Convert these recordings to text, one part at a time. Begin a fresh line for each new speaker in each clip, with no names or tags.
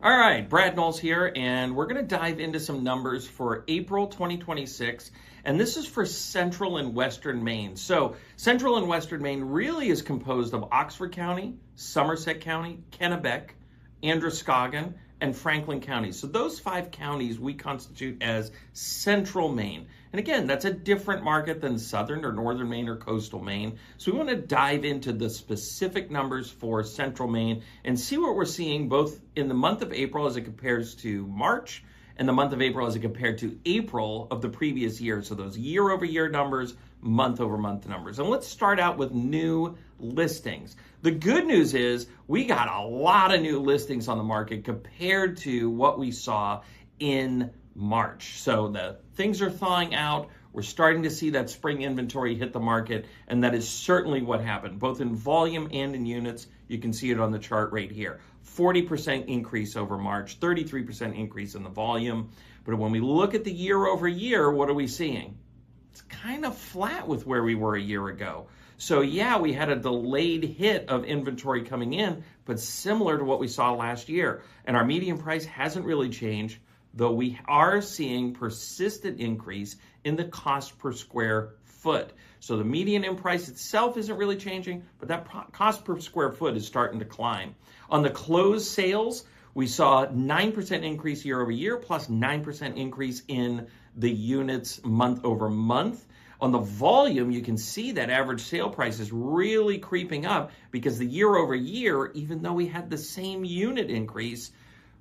All right, Brad Knowles here, and we're going to dive into some numbers for April 2026, and this is for Central and Western Maine. So Central and Western Maine really is composed of Oxford County, Somerset County, Kennebec, Androscoggin, and Franklin counties. So those 5 counties we constitute as Central Maine. And again, that's a different market than Southern or Northern Maine or Coastal Maine. So we want to dive into the specific numbers for Central Maine and see what we're seeing both in the month of April as it compares to March and the month of April as it compared to April of the previous year. So those year-over-year numbers, month-over-month numbers. And let's start out with new listings. The good news is we got a lot of new listings on the market compared to what we saw in March. So the things are thawing out. We're starting to see that spring inventory hit the market, and that is certainly what happened, both in volume and in units. You can see it on the chart right here. 40% increase over March, 33% increase in the volume. But when we look at the year over year, what are we seeing? It's kind of flat with where we were a year ago. So yeah, we had a delayed hit of inventory coming in, but similar to what we saw last year. And our median price hasn't really changed, though we are seeing persistent increase in the cost per square foot. So the median in price itself isn't really changing, but that cost per square foot is starting to climb. On the closed sales, we saw 9% increase year over year, plus 9% increase in the units month over month. On the volume, you can see that average sale price is really creeping up because the year over year, even though we had the same unit increase,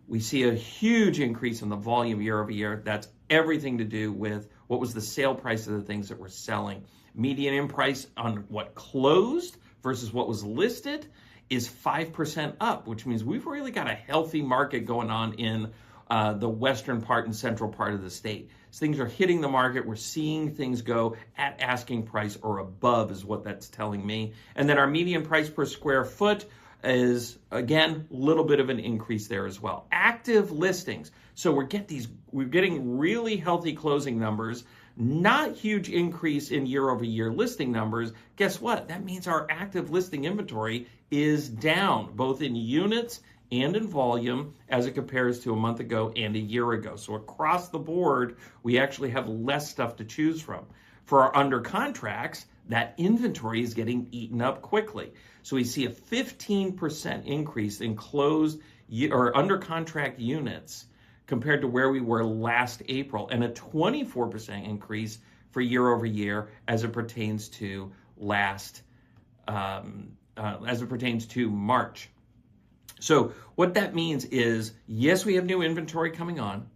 we see a huge increase in the volume year over year. That's everything to do with what was the sale price of the things that we're selling. Median in price on what closed versus what was listed is 5% up, which means we've really got a healthy market going on in the western part and central part of the state. So things are hitting the market. We're seeing things go at asking price or above is what that's telling me. And then our median price per square foot is, again, a little bit of an increase there as well. Active listings. So we're getting really healthy closing numbers, not huge increase in year-over-year listing numbers. Guess what? That means our active listing inventory is down, both in units and in volume as it compares to a month ago and a year ago. So across the board, we actually have less stuff to choose from. For our under contracts, that inventory is getting eaten up quickly. So we see a 15% increase in closed or under contract units compared to where we were last April, and a 24% increase for year over year as it pertains to March. So what that means is, yes, we have new inventory coming on.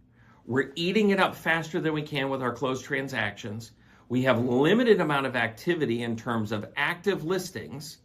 We're eating it up faster than we can with our closed transactions. We have limited amount of activity in terms of active listings,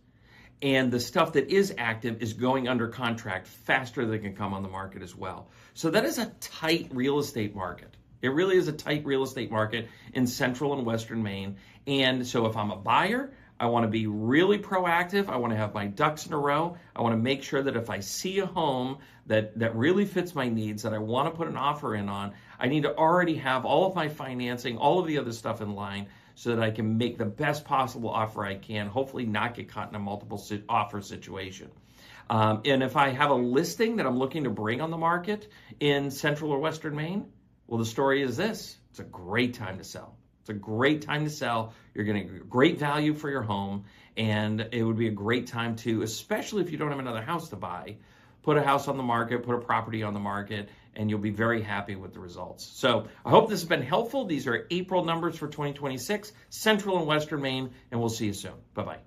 and the stuff that is active is going under contract faster than it can come on the market as well. So that is a tight real estate market. It really is a tight real estate market in Central and Western Maine. And so if I'm a buyer, I want to be really proactive. I want to have my ducks in a row. I want to make sure that if I see a home that really fits my needs, that I want to put an offer in on, I need to already have all of my financing, all of the other stuff in line so that I can make the best possible offer I can, hopefully not get caught in a multiple offer situation. And if I have a listing that I'm looking to bring on the market in Central or Western Maine, well, the story is this. It's a great time to sell. It's a great time to sell. You're getting great value for your home, and it would be a great time to, especially if you don't have another house to buy, put a house on the market, put a property on the market, and you'll be very happy with the results. So I hope this has been helpful. These are April numbers for 2026, Central and Western Maine, and we'll see you soon. Bye-bye.